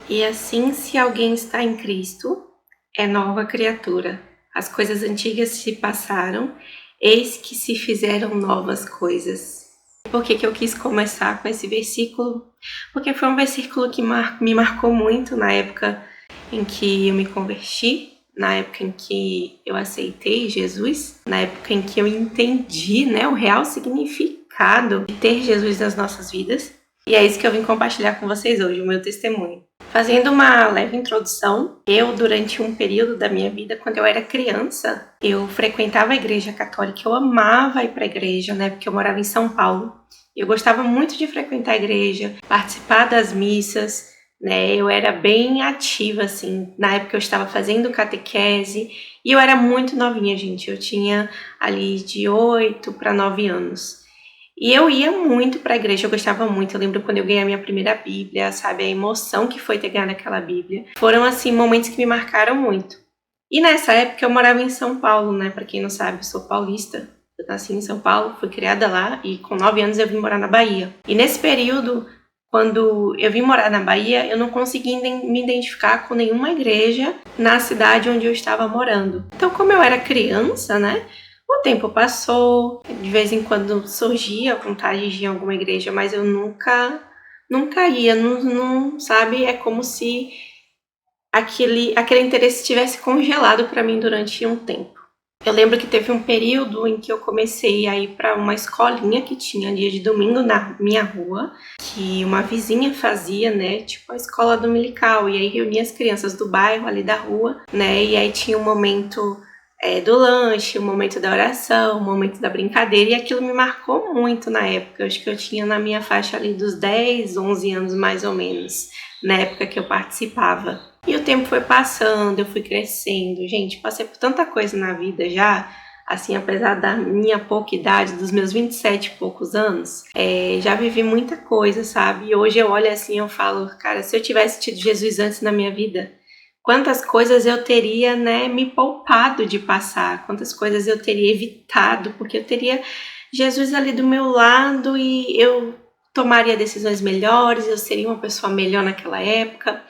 E assim, se alguém está em Cristo, é nova criatura. As coisas antigas se passaram, eis que se fizeram novas coisas. Por que eu quis começar com esse versículo? Porque foi um versículo que me marcou muito na época em que eu me converti, na época em que eu aceitei Jesus, na época em que eu entendi, o real significado de ter Jesus nas nossas vidas. E é isso que eu vim compartilhar com vocês hoje, o meu testemunho. Fazendo uma leve introdução, eu, durante um período da minha vida, quando eu era criança, eu frequentava a igreja católica, eu amava ir para a igreja, porque eu morava em São Paulo. Eu gostava muito de frequentar a igreja, participar das missas, eu era bem ativa, assim, na época eu estava fazendo catequese, e eu era muito novinha, gente, eu tinha ali de 8 para 9 anos. E eu ia muito para a igreja, eu gostava muito. Eu lembro quando eu ganhei a minha primeira Bíblia, sabe? A emoção que foi ter ganhado aquela Bíblia. Foram, assim, momentos que me marcaram muito. E nessa época eu morava em São Paulo, Para quem não sabe, eu sou paulista. Eu nasci em São Paulo, fui criada lá e com 9 anos eu vim morar na Bahia. E nesse período, quando eu vim morar na Bahia, eu não consegui me identificar com nenhuma igreja na cidade onde eu estava morando. Então, como eu era criança, o tempo passou, de vez em quando surgia a vontade de ir a alguma igreja, mas eu nunca ia, não, sabe? É como se aquele interesse tivesse congelado para mim durante um tempo. Eu lembro que teve um período em que eu comecei a ir para uma escolinha que tinha dia de domingo na minha rua, que uma vizinha fazia, tipo a escola dominical, e aí reunia as crianças do bairro ali da rua, e aí tinha um momento do lanche, o momento da oração, o momento da brincadeira, e aquilo me marcou muito na época. Eu acho que eu tinha na minha faixa ali dos 10, 11 anos mais ou menos, na época que eu participava. E o tempo foi passando, eu fui crescendo. Gente, passei por tanta coisa na vida já, assim, apesar da minha pouca idade, dos meus 27 e poucos anos, já vivi muita coisa, sabe? E hoje eu olho assim e eu falo, cara, se eu tivesse tido Jesus antes na minha vida, quantas coisas eu teria, me poupado de passar, quantas coisas eu teria evitado, porque eu teria Jesus ali do meu lado e eu tomaria decisões melhores, eu seria uma pessoa melhor naquela época.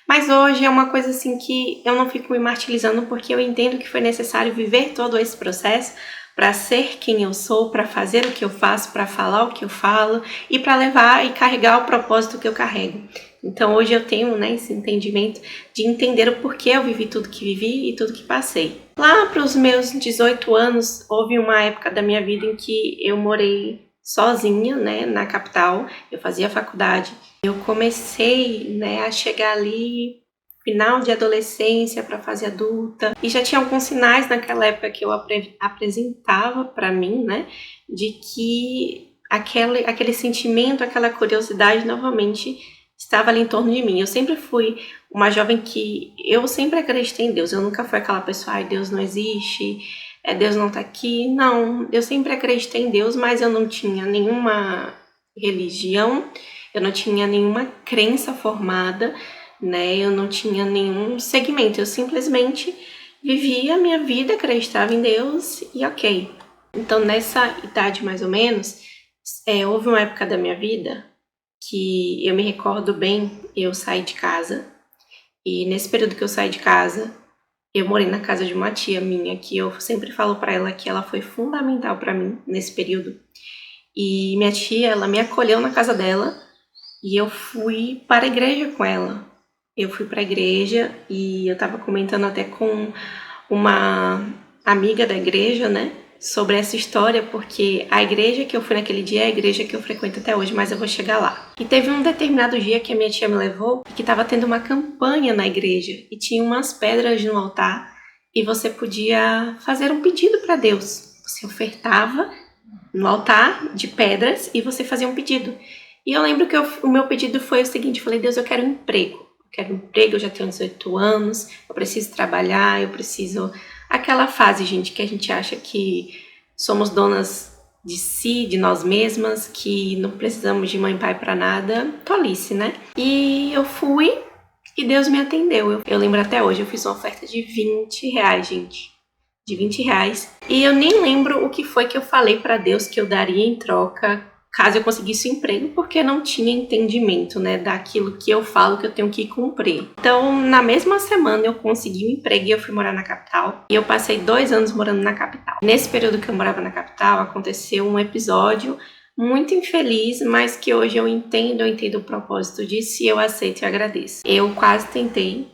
Mas hoje é uma coisa assim que eu não fico me martirizando, porque eu entendo que foi necessário viver todo esse processo para ser quem eu sou, para fazer o que eu faço, para falar o que eu falo e para levar e carregar o propósito que eu carrego. Então hoje eu tenho esse entendimento de entender o porquê eu vivi tudo que vivi e tudo que passei. Lá para os meus 18 anos, houve uma época da minha vida em que eu morei sozinha, na capital. Eu fazia faculdade. Eu comecei, a chegar ali final de adolescência para fase adulta, e já tinha alguns sinais naquela época que eu apresentava para mim, de que aquele sentimento, aquela curiosidade novamente estava ali em torno de mim. Eu sempre fui uma jovem que eu sempre acreditei em Deus. Eu nunca fui aquela pessoa, ai, Deus não existe, Deus não tá aqui. Não, eu sempre acreditei em Deus, mas eu não tinha nenhuma religião, eu não tinha nenhuma crença formada, eu não tinha nenhum segmento, eu simplesmente vivia a minha vida, acreditava em Deus e ok. Então nessa idade mais ou menos, houve uma época da minha vida que eu me recordo bem, eu saí de casa, e nesse período que eu saí de casa, eu morei na casa de uma tia minha, que eu sempre falo pra ela que ela foi fundamental pra mim nesse período. E minha tia, ela me acolheu na casa dela, e eu fui para a igreja com ela. Eu fui para a igreja e eu tava comentando até com uma amiga da igreja, sobre essa história, porque a igreja que eu fui naquele dia é a igreja que eu frequento até hoje, mas eu vou chegar lá. E teve um determinado dia que a minha tia me levou, que estava tendo uma campanha na igreja, e tinha umas pedras no altar, e você podia fazer um pedido para Deus. Você ofertava no altar de pedras e você fazia um pedido. E eu lembro que o meu pedido foi o seguinte, eu falei, Deus, eu quero um emprego. Eu já tenho 18 anos, eu preciso trabalhar, eu preciso... Aquela fase, gente, que a gente acha que somos donas de si, de nós mesmas, que não precisamos de mãe e pai pra nada. Tolice, E eu fui e Deus me atendeu. Eu lembro até hoje, eu fiz uma oferta de 20 reais, gente. De 20 reais. E eu nem lembro o que foi que eu falei pra Deus que eu daria em troca caso eu conseguisse um emprego, porque não tinha entendimento, né, daquilo que eu falo que eu tenho que cumprir. Então, na mesma semana eu consegui um emprego e eu fui morar na capital. E eu passei 2 anos morando na capital. Nesse período que eu morava na capital, aconteceu um episódio muito infeliz, mas que hoje eu entendo o propósito disso e eu aceito e agradeço. Eu quase tentei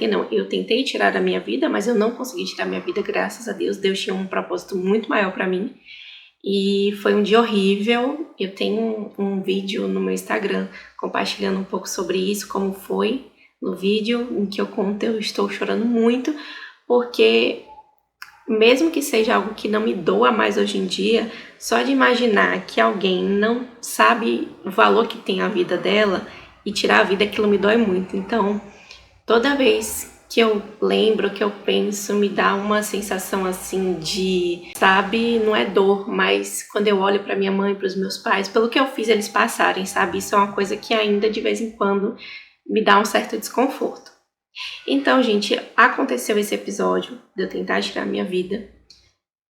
não, eu tentei tirar a minha vida, mas eu não consegui tirar a minha vida, graças a Deus. Deus tinha um propósito muito maior para mim. E foi um dia horrível. Eu tenho um vídeo no meu Instagram compartilhando um pouco sobre isso, como foi no vídeo em que eu conto, eu estou chorando muito, porque mesmo que seja algo que não me doa mais hoje em dia, só de imaginar que alguém não sabe o valor que tem a vida dela e tirar a vida, aquilo me dói muito. Então, toda vez que eu lembro, que eu penso, me dá uma sensação assim de, sabe, não é dor, mas quando eu olho para minha mãe, para os meus pais, pelo que eu fiz eles passarem, sabe, isso é uma coisa que ainda de vez em quando me dá um certo desconforto. Então, gente, aconteceu esse episódio de eu tentar tirar minha vida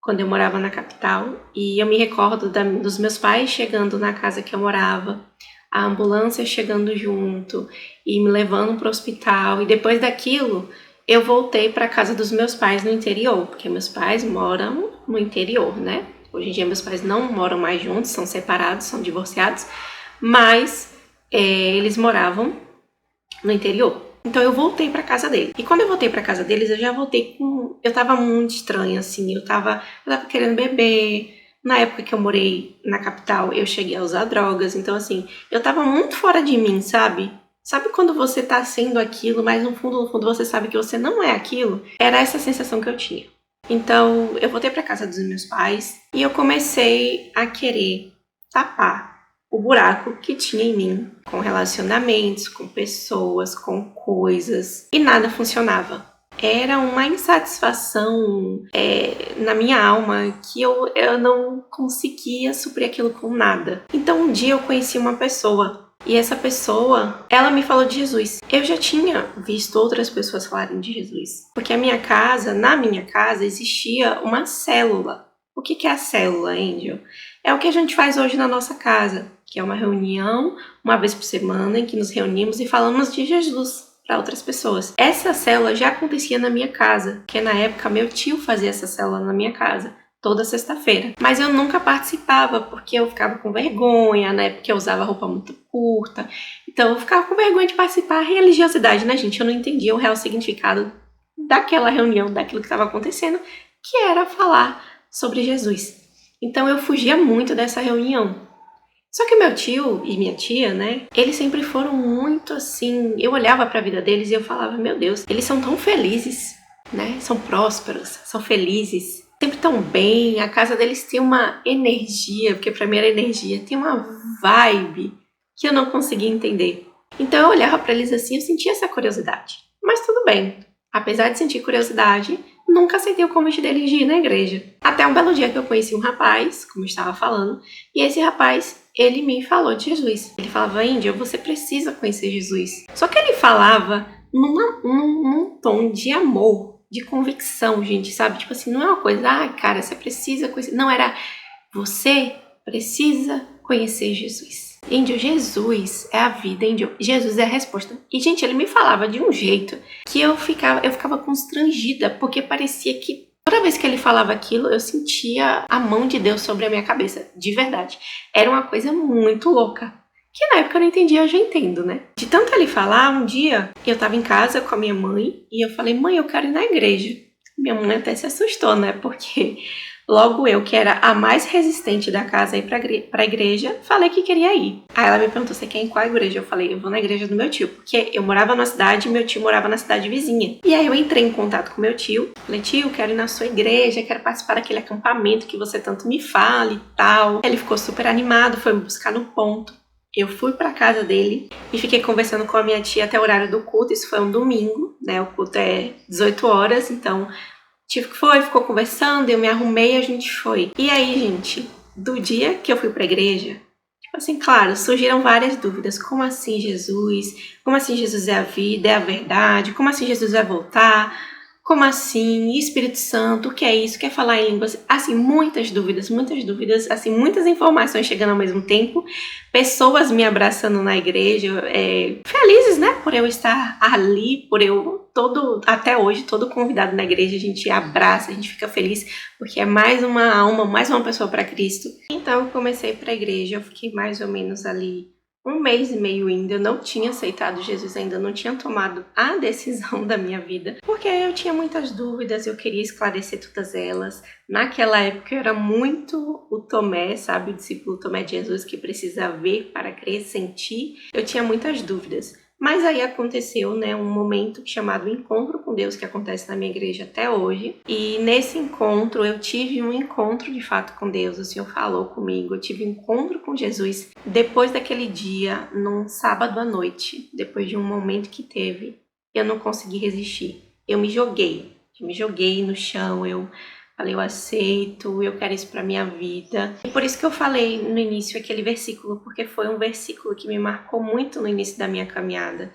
quando eu morava na capital, e eu me recordo dos meus pais chegando na casa que eu morava, a ambulância chegando junto e me levando para o hospital. E depois daquilo, eu voltei para a casa dos meus pais no interior, porque meus pais moram no interior, né? Hoje em dia meus pais não moram mais juntos, são separados, são divorciados, mas eles moravam no interior. Então eu voltei para casa deles. E quando eu voltei para casa deles, eu já voltei com... Eu tava muito estranha, assim, eu tava querendo beber. Na época que eu morei na capital, eu cheguei a usar drogas. Então, assim, eu tava muito fora de mim, sabe? Sabe quando você tá sendo aquilo, mas no fundo você sabe que você não é aquilo? Era essa sensação que eu tinha. Então, eu voltei pra casa dos meus pais e eu comecei a querer tapar o buraco que tinha em mim, com relacionamentos, com pessoas, com coisas, e nada funcionava. Era uma insatisfação na minha alma que eu não conseguia suprir aquilo com nada. Então um dia eu conheci uma pessoa, e essa pessoa, ela me falou de Jesus. Eu já tinha visto outras pessoas falarem de Jesus, porque na minha casa existia uma célula. O que é a célula, Angel? É o que a gente faz hoje na nossa casa, que é uma reunião, uma vez por semana, em que nos reunimos e falamos de Jesus para outras pessoas. Essa célula já acontecia na minha casa, que na época meu tio fazia essa célula na minha casa, toda sexta-feira. Mas eu nunca participava, porque eu ficava com vergonha, na época eu usava roupa muito curta, então eu ficava com vergonha de participar. A religiosidade, né, gente? Eu não entendia o real significado daquela reunião, daquilo que estava acontecendo, que era falar sobre Jesus. Então eu fugia muito dessa reunião. Só que meu tio e minha tia, né, eles sempre foram muito assim, eu olhava para a vida deles e eu falava, meu Deus, eles são tão felizes, né, são prósperos, são felizes, sempre tão bem, a casa deles tem uma energia, porque para mim era energia, tem uma vibe que eu não conseguia entender. Então eu olhava para eles assim, eu sentia essa curiosidade, mas tudo bem, apesar de sentir curiosidade, nunca aceitei o convite deles de ir na igreja. Até um belo dia que eu conheci um rapaz, como eu estava falando, e esse rapaz, ele me falou de Jesus. Ele falava, Índia, você precisa conhecer Jesus. Só que ele falava num tom de amor, de convicção, gente, sabe? Tipo assim, não é uma coisa, cara, você precisa conhecer. Não, era, você precisa conhecer Jesus. Índio, Jesus é a vida, Índio. Jesus é a resposta. E, gente, ele me falava de um jeito que eu ficava constrangida, porque parecia que toda vez que ele falava aquilo, eu sentia a mão de Deus sobre a minha cabeça, de verdade. Era uma coisa muito louca, que na época eu não entendia, hoje eu entendo, né? De tanto ele falar, um dia eu tava em casa com a minha mãe e eu falei, mãe, eu quero ir na igreja. Minha mãe até se assustou, né? Porque logo eu, que era a mais resistente da casa, ir pra igreja, falei que queria ir. Aí ela me perguntou, você quer ir em qual igreja? Eu falei, eu vou na igreja do meu tio, porque eu morava na cidade e meu tio morava na cidade vizinha. E aí eu entrei em contato com meu tio, falei, tio, quero ir na sua igreja, quero participar daquele acampamento que você tanto me fala e tal. Ele ficou super animado, foi me buscar no ponto. Eu fui pra casa dele e fiquei conversando com a minha tia até o horário do culto. Isso foi um domingo, né? O culto é 18 horas, então ficou conversando, eu me arrumei e a gente foi. E aí, gente, do dia que eu fui pra igreja, tipo assim, claro, surgiram várias dúvidas. Como assim Jesus? Como assim Jesus é a vida, é a verdade? Como assim Jesus vai voltar? Como assim? Espírito Santo, o que é isso? Quer falar em línguas? Assim, muitas dúvidas, assim, muitas informações chegando ao mesmo tempo, pessoas me abraçando na igreja, felizes, né, por eu estar ali, até hoje, todo convidado na igreja, a gente abraça, a gente fica feliz, porque é mais uma alma, mais uma pessoa para Cristo. Então, eu comecei para a igreja, eu fiquei mais ou menos ali 1 mês e meio indo, eu não tinha aceitado Jesus ainda, não tinha tomado a decisão da minha vida, porque eu tinha muitas dúvidas, eu queria esclarecer todas elas. Naquela época eu era muito o Tomé, sabe, o discípulo Tomé de Jesus, que precisa ver para crer, sentir. Eu tinha muitas dúvidas. Mas aí aconteceu, né, um momento chamado Encontro com Deus, que acontece na minha igreja até hoje. E nesse encontro, eu tive um encontro de fato com Deus. O Senhor falou comigo, eu tive um encontro com Jesus. Depois daquele dia, num sábado à noite, depois de um momento que teve, eu não consegui resistir. Eu me joguei no chão, eu falei, eu aceito, eu quero isso pra minha vida. E por isso que eu falei no início aquele versículo, porque foi um versículo que me marcou muito no início da minha caminhada.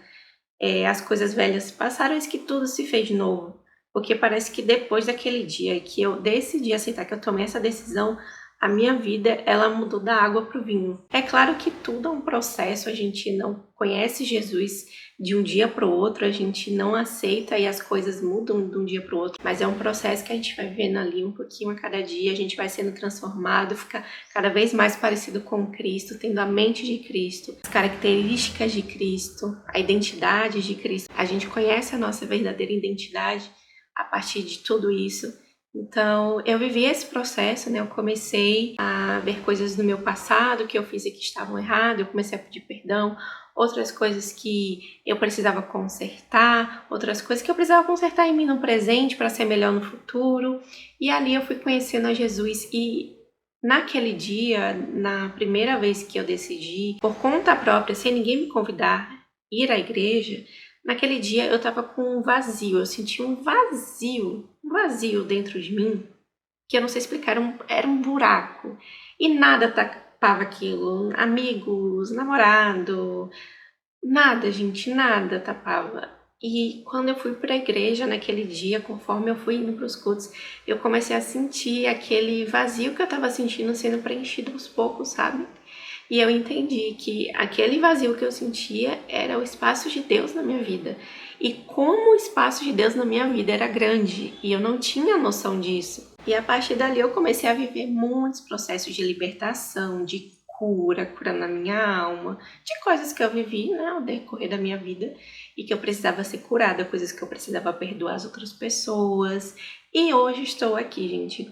As coisas velhas passaram, eis que tudo se fez de novo. Porque parece que depois daquele dia que eu decidi aceitar, que eu tomei essa decisão, a minha vida, ela mudou da água para o vinho. É claro que tudo é um processo, a gente não conhece Jesus de um dia para o outro, a gente não aceita e as coisas mudam de um dia para o outro, mas é um processo que a gente vai vivendo ali um pouquinho a cada dia, a gente vai sendo transformado, fica cada vez mais parecido com Cristo, tendo a mente de Cristo, as características de Cristo, a identidade de Cristo. A gente conhece a nossa verdadeira identidade a partir de tudo isso. Então, eu vivi esse processo, né? Eu comecei a ver coisas do meu passado que eu fiz e que estavam erradas, eu comecei a pedir perdão, outras coisas que eu precisava consertar, outras coisas que eu precisava consertar em mim no presente para ser melhor no futuro. E ali eu fui conhecendo a Jesus e naquele dia, na primeira vez que eu decidi, por conta própria, sem ninguém me convidar, ir à igreja, naquele dia eu tava com um vazio, eu senti um vazio dentro de mim, que eu não sei explicar, era um buraco. E nada tapava aquilo, amigos, namorado, nada, gente, nada tapava. E quando eu fui para a igreja naquele dia, conforme eu fui indo para os cultos, eu comecei a sentir aquele vazio que eu tava sentindo sendo preenchido aos poucos, sabe? E eu entendi que aquele vazio que eu sentia era o espaço de Deus na minha vida. E como o espaço de Deus na minha vida era grande, e eu não tinha noção disso. E a partir dali eu comecei a viver muitos processos de libertação, de cura na minha alma, de coisas que eu vivi, né, ao decorrer da minha vida, e que eu precisava ser curada, coisas que eu precisava perdoar as outras pessoas. E hoje estou aqui, gente,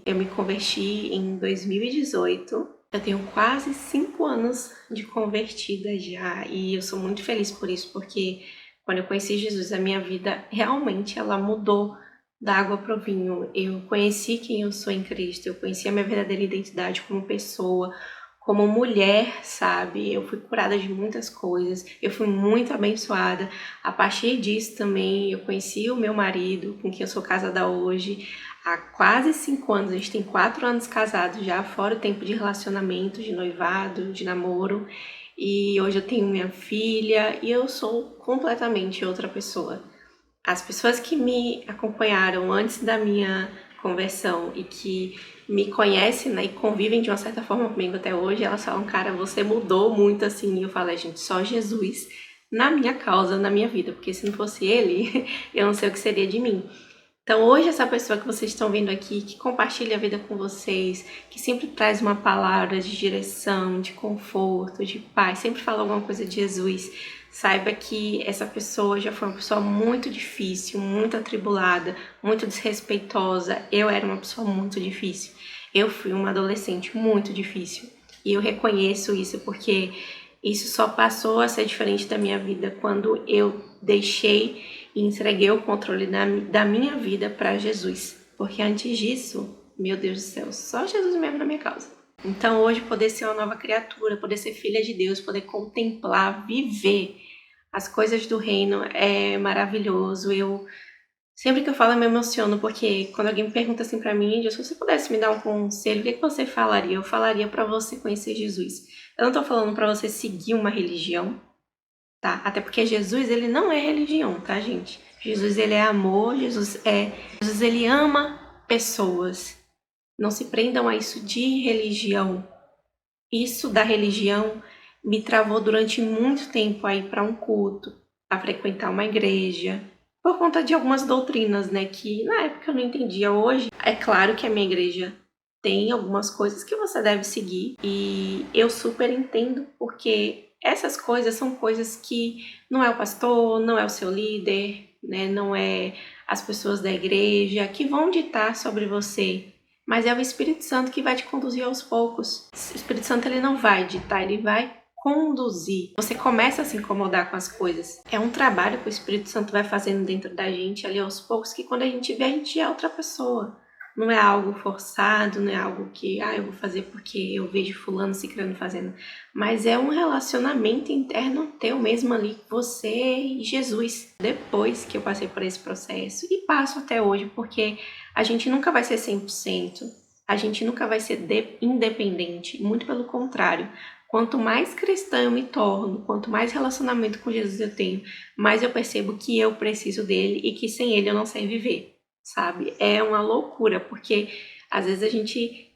eu me converti em 2018, eu tenho quase 5 anos de convertida já e eu sou muito feliz por isso, porque quando eu conheci Jesus, a minha vida realmente ela mudou da água para o vinho. Eu conheci quem eu sou em Cristo, eu conheci a minha verdadeira identidade como pessoa, como mulher, sabe? Eu fui curada de muitas coisas, eu fui muito abençoada. A partir disso também eu conheci o meu marido, com quem eu sou casada hoje. Há quase 5 anos, a gente tem 4 anos casados já, fora o tempo de relacionamento, de noivado, de namoro. E hoje eu tenho minha filha e eu sou completamente outra pessoa. As pessoas que me acompanharam antes da minha conversão e que me conhecem, né, e convivem de uma certa forma comigo até hoje, elas falam, cara, você mudou muito assim. E eu falo, gente, só Jesus na minha causa, na minha vida, porque se não fosse ele, eu não sei o que seria de mim. Então hoje essa pessoa que vocês estão vendo aqui, que compartilha a vida com vocês, que sempre traz uma palavra de direção, de conforto, de paz, sempre fala alguma coisa de Jesus, saiba que essa pessoa já foi uma pessoa muito difícil, muito atribulada, muito desrespeitosa. Eu era uma pessoa muito difícil. Eu fui uma adolescente muito difícil. E eu reconheço isso porque isso só passou a ser diferente da minha vida quando eu deixei e entreguei o controle da minha vida para Jesus. Porque antes disso, meu Deus do céu, só Jesus mesmo na minha causa. Então hoje poder ser uma nova criatura, poder ser filha de Deus, poder contemplar, viver as coisas do reino é maravilhoso. Sempre que eu falo eu me emociono, porque quando alguém me pergunta assim pra mim, se você pudesse me dar um conselho, o que você falaria? Eu falaria pra você conhecer Jesus. Eu não tô falando pra você seguir uma religião, tá? Até porque Jesus, ele não é religião, tá, gente? Jesus, ele é amor, Jesus, ele ama pessoas. Não se prendam a isso de religião. Isso da religião me travou durante muito tempo a ir para um culto, a frequentar uma igreja, por conta de algumas doutrinas, né, que na época eu não entendia. Hoje, é claro que a minha igreja tem algumas coisas que você deve seguir e eu super entendo, porque essas coisas são coisas que não é o pastor, não é o seu líder, né, não é as pessoas da igreja que vão ditar sobre você, mas é o Espírito Santo que vai te conduzir aos poucos. O Espírito Santo, ele não vai ditar, ele vai conduzir. Você começa a se incomodar com as coisas. É um trabalho que o Espírito Santo vai fazendo dentro da gente ali aos poucos, que quando a gente vê, a gente é outra pessoa. Não é algo forçado, não é algo que eu vou fazer porque eu vejo fulano, ciclano fazendo. Mas é um relacionamento interno teu mesmo ali, você e Jesus. Depois que eu passei por esse processo, e passo até hoje, porque a gente nunca vai ser 100%, a gente nunca vai ser independente, muito pelo contrário. Quanto mais cristã eu me torno, quanto mais relacionamento com Jesus eu tenho, mais eu percebo que eu preciso dele e que sem ele eu não sei viver. Sabe? É uma loucura, porque às vezes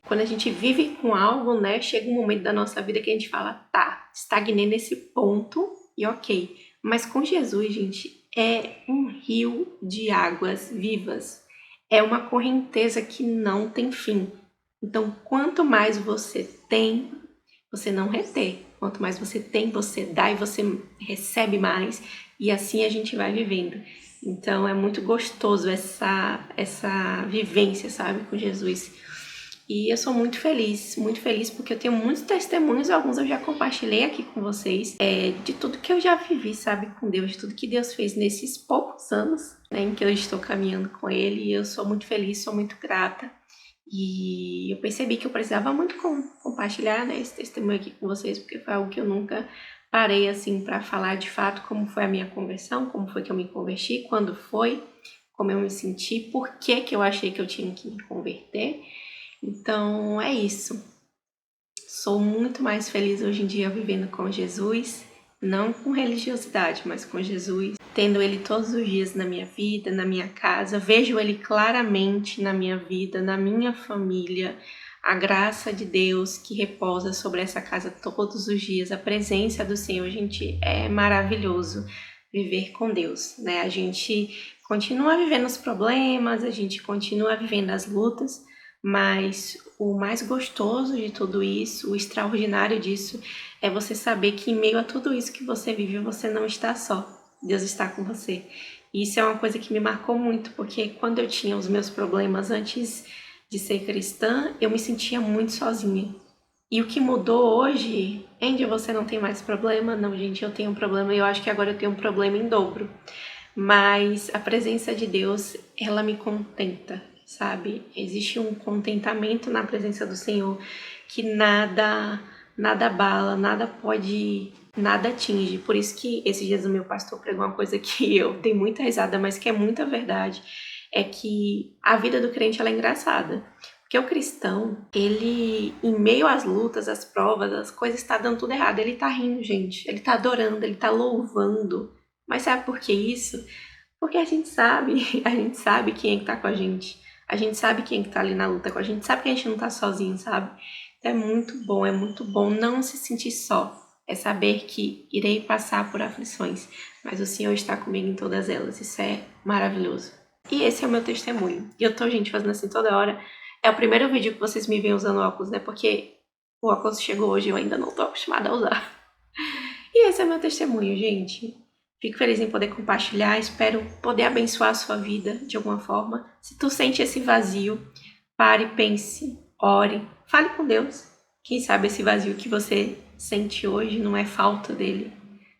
quando a gente vive com algo, né, chega um momento da nossa vida que a gente fala, tá, estagnei nesse ponto e ok. Mas com Jesus, gente, é um rio de águas vivas. É uma correnteza que não tem fim. Então, quanto mais você tem, você não retém. Quanto mais você tem, você dá e você recebe mais. E assim a gente vai vivendo. Então é muito gostoso essa vivência, sabe, com Jesus. E eu sou muito feliz porque eu tenho muitos testemunhos, alguns eu já compartilhei aqui com vocês, de tudo que eu já vivi, sabe, com Deus, de tudo que Deus fez nesses poucos anos, né, em que eu estou caminhando com Ele. E eu sou muito feliz, sou muito grata. E eu percebi que eu precisava muito compartilhar, né, esse testemunho aqui com vocês, porque foi algo que eu nunca parei assim para falar de fato como foi a minha conversão, como foi que eu me converti, quando foi, como eu me senti, por que eu achei que eu tinha que me converter. Então é isso. Sou muito mais feliz hoje em dia vivendo com Jesus, não com religiosidade, mas com Jesus, tendo Ele todos os dias na minha vida, na minha casa. Vejo Ele claramente na minha vida, na minha família. A graça de Deus que repousa sobre essa casa todos os dias, a presença do Senhor, gente, é maravilhoso viver com Deus, né? A gente continua vivendo os problemas, a gente continua vivendo as lutas, mas o mais gostoso de tudo isso, o extraordinário disso, é você saber que em meio a tudo isso que você vive, você não está só. Deus está com você. E isso é uma coisa que me marcou muito, porque quando eu tinha os meus problemas antes de ser cristã, eu me sentia muito sozinha. E o que mudou hoje, Andy, você não tem mais problema? Não, gente, eu tenho um problema e eu acho que agora eu tenho um problema em dobro. Mas a presença de Deus, ela me contenta, sabe? Existe um contentamento na presença do Senhor que nada abala, nada atinge. Por isso que esses dias o meu pastor pregou uma coisa que eu dei muita risada, mas que é muita verdade. É que a vida do crente, ela é engraçada. Porque o cristão, ele, em meio às lutas, às provas, as coisas, está dando tudo errado. Ele tá rindo, gente. Ele tá adorando, ele tá louvando. Mas sabe por que isso? Porque a gente sabe quem é que tá com a gente. A gente sabe quem é que tá ali na luta com a gente. Sabe que a gente não tá sozinho, sabe? Então é muito bom não se sentir só. É saber que irei passar por aflições, mas o Senhor está comigo em todas elas. Isso é maravilhoso. E esse é o meu testemunho. E eu tô, gente, fazendo assim toda hora. É o primeiro vídeo que vocês me veem usando óculos, né? Porque o óculos chegou hoje e eu ainda não tô acostumada a usar. E esse é o meu testemunho, gente. Fico feliz em poder compartilhar. Espero poder abençoar a sua vida de alguma forma. Se tu sente esse vazio, pare, pense, ore, fale com Deus. Quem sabe esse vazio que você sente hoje não é falta dele.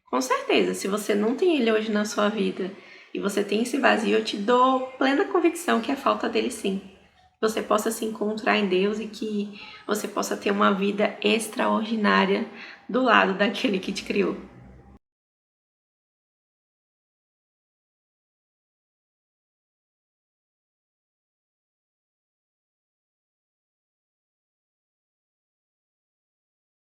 Com certeza, se você não tem ele hoje na sua vida e você tem esse vazio, eu te dou plena convicção que é falta dele sim. Que você possa se encontrar em Deus e que você possa ter uma vida extraordinária do lado daquele que te criou.